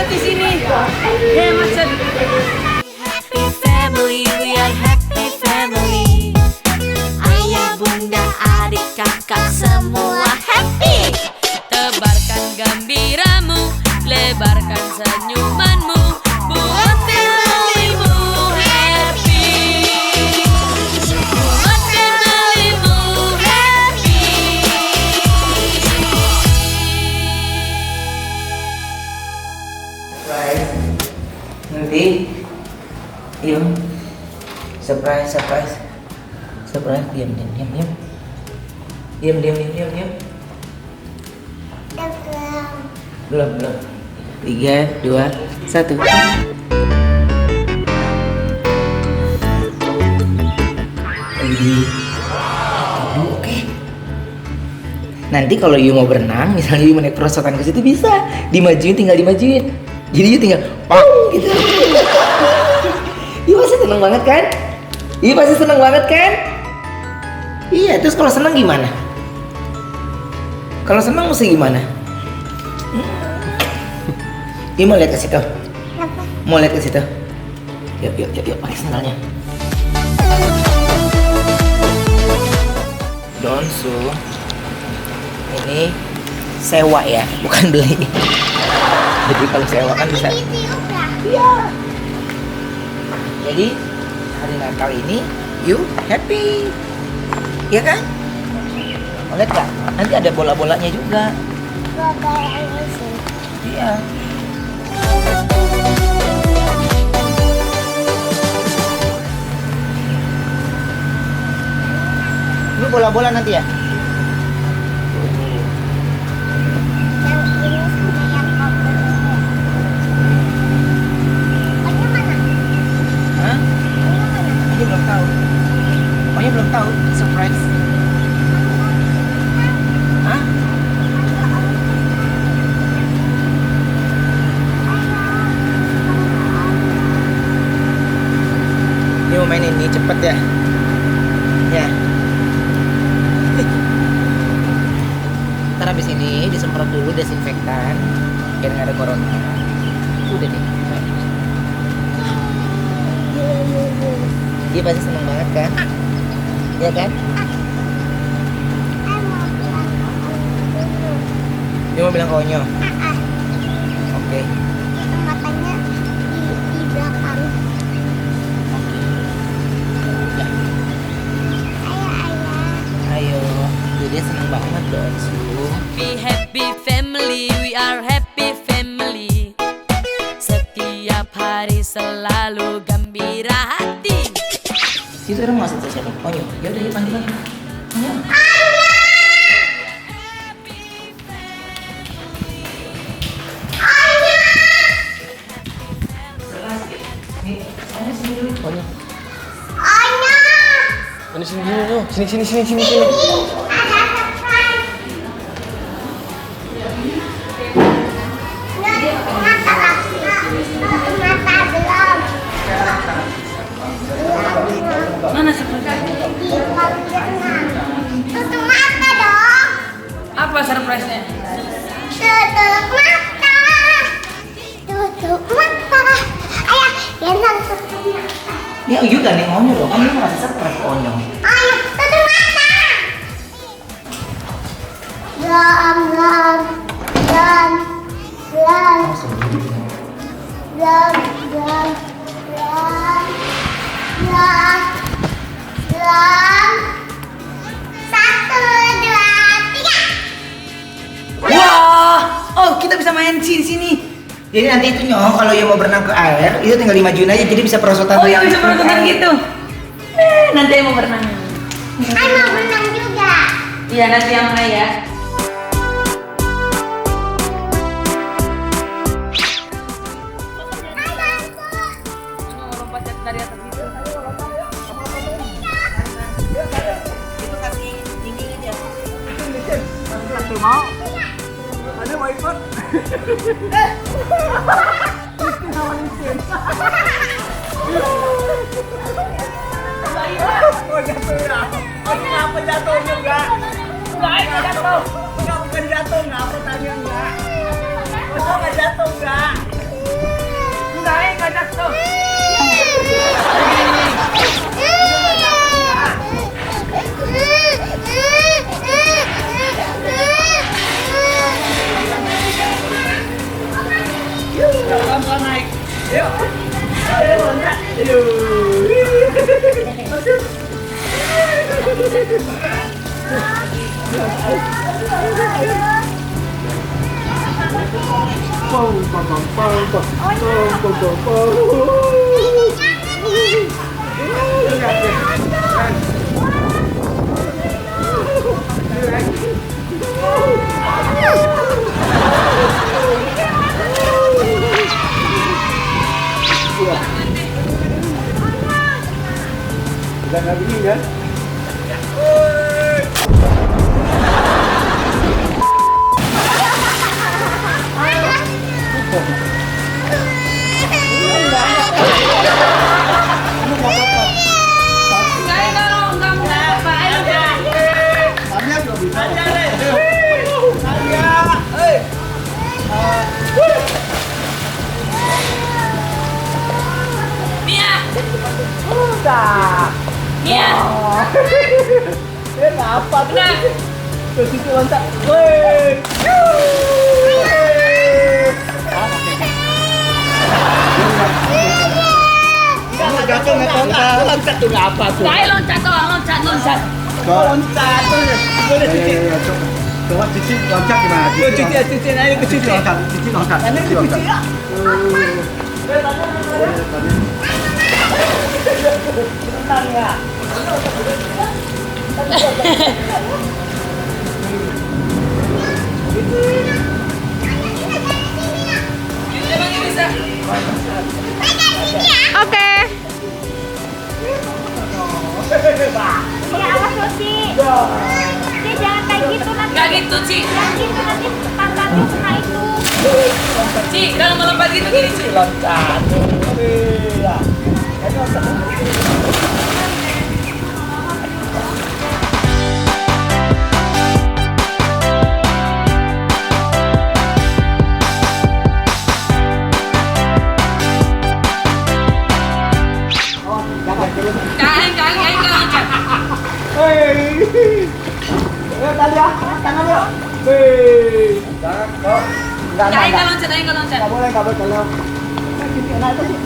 macet di sini. Macet. Happy family, we are happy family. Ayah, bunda, adik, kakak semua happy. Tebarkan gembiramu, lebarkan senyumanmu, buat familymu happy. Buat familymu happy. Surprise. Nanti, yuk. Surprise. Diam. Belum. 3, 2, 1. Oke. Nanti kalau Yu mau berenang, misalnya Yu mau naik perosotan ke situ bisa tinggal dimajuin. Jadi Yu tinggal pong gitu. Yu pasti seneng banget kan? Iya, terus kalau seneng gimana? Kalau seneng mesti gimana? Yu mau lihat ke situ? Mau lihat ke situ? Yuk, pakai sandalnya. Donsu, ini sewa ya, bukan beli. Jadi kalau sewa kan bisa. Iya. Jadi hari Natal ini, you happy, ya kan? Mau lihat nggak? Nanti ada bola-bolanya juga. Iya. Ini bola-bola nanti ya? Hah? Ini belum tahu. Pokoknya belum tahu. Surprise. Hah? Ini mau main ini cepet ya? Ya. Ntar habis ini disemprot dulu desinfektan biar nggak ada corona. Udah deh. Dia pasti seneng banget kan? Ya kan? Dia mau bilang ke Onyo. Oke. Matanya di belakang. Ya. Ayo. Dia seneng banget dong. Happy family, we are happy family. Setiap hari selalu gembira hati. Itu orang masuk ke siapa? Onyo. Ya udah yuk panggil lagi. Onyo. Sini. Mana surprise-nya? Tutup mata dong. Apa surprise-nya? Tutup mata. Ayah, Yenang tutup mata. Ya juga nih Onyo dong. Onyo merasa surprise ke Onyo. Ayo, tutup mata. Satu, dua, tiga. Wah, oh kita bisa main di sini. Jadi nanti itu Nyong, kalau yang mau berenang ke air, itu tinggal dimajuin aja, jadi bisa perosotan. Oh iya bisa perosotan gitu. Nanti yang mau berenang. Ayah mau berenang juga. Iya nanti yang mana ya? Lompat dari atas gitu. Itu kasih tinggi aja. Itu mau? Ada mau ikut? Oh jatuh ya? Oh kenapa jatuh enggak? Enggak jatuh. Enggak bukan jatuh, enggak pertanyaan enggak? Masa enggak jatuh enggak? Jangan begini kan? Mia. Kenapa tuh? Nah. Ke situ loncat. Woi. Jatuh loncat tuh apa tuh? Saya loncat doang, loncat. Loncat tuh. Boleh Cici. Coba Cici loncat gimana? Cici ayo ke Cici loncat. Cici loncat. Ini ke Cici ya. Tenang ya. Oke. Ya awas Suci. Ci jangan kayak gitu nanti. Gak gitu, Ci. Jangan gitu nanti pantatnya kena itu. Ci, kalau melompat gitu gini, Ci. Loncat. Iya. Ini loncat. Kain loncat. Hei. Ayo tali ya, tangan yuk. Hei. Jangan kok. Kain loncat. Enggak boleh kalau. Cici enak itu sih.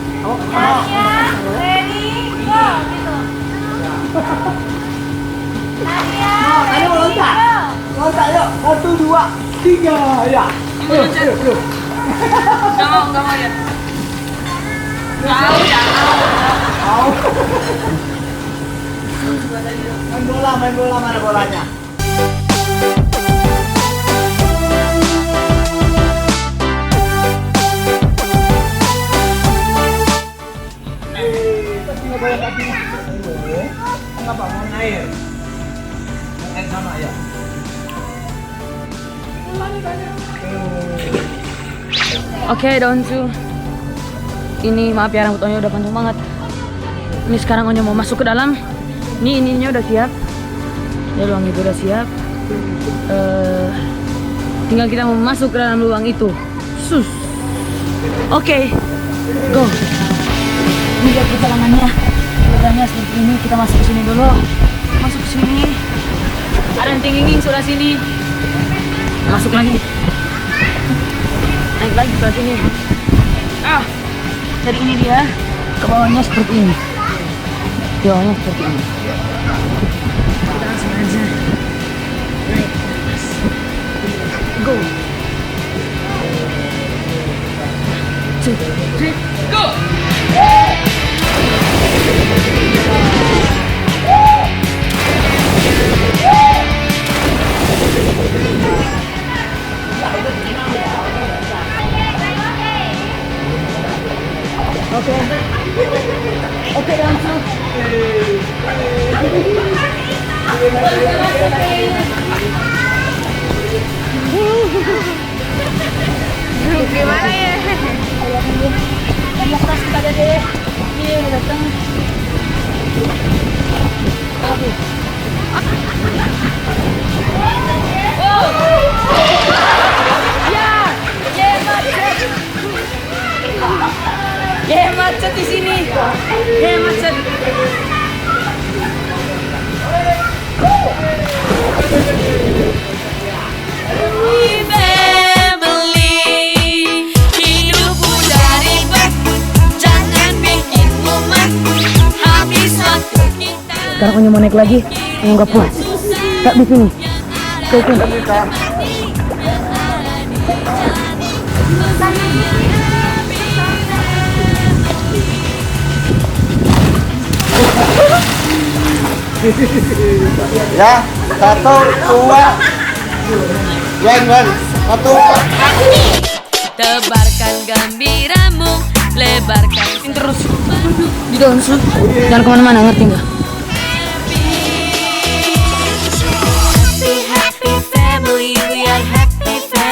Ya, ready, go gitu. Nadia, Tadi mau loncat. Loncat yuk. 1 2 3 ya. Loncat. Gak mau ya. Mau. Main bola mana bolanya? Kenapa mau air? Air sama ya. Oke, Donsu. Ini maaf ya, rambut Onya udah panjang banget. Ini sekarang Onya mau masuk ke dalam. Ini ininya udah siap. Ya, lubang itu udah siap. Tinggal kita mau masuk ke dalam lubang itu. Sus. Oke. Go. Ini lihat perjalanannya. Perjalanannya seperti ini. Kita masuk ke sini dulu. Masuk ke sini. Ada yang tinggi sudah sini. Masuk lagi. Naik lagi ke sini. Jadi ini dia. Ke bawahnya seperti ini. Ke bawahnya seperti ini. Kita langsung aja naik ke atas. Go. 1, 2, 3, go. Oke, langsung. Gimana ya? Yang keras kita ada deh. Ini udah datang. Aduh. Ya, macet di sini. Ya, macet. Hidupku dari bak, jangan bikin mumet, habis waktu kita. Sekarang Onya mau naik lagi. Onya nggak puas. Tak di sini. Go, go. Ya, 1, 2. Wen, 1. Tebarkan gembiramu, lebarkan Terus di daun jangan kemana-mana, ngerti nggak?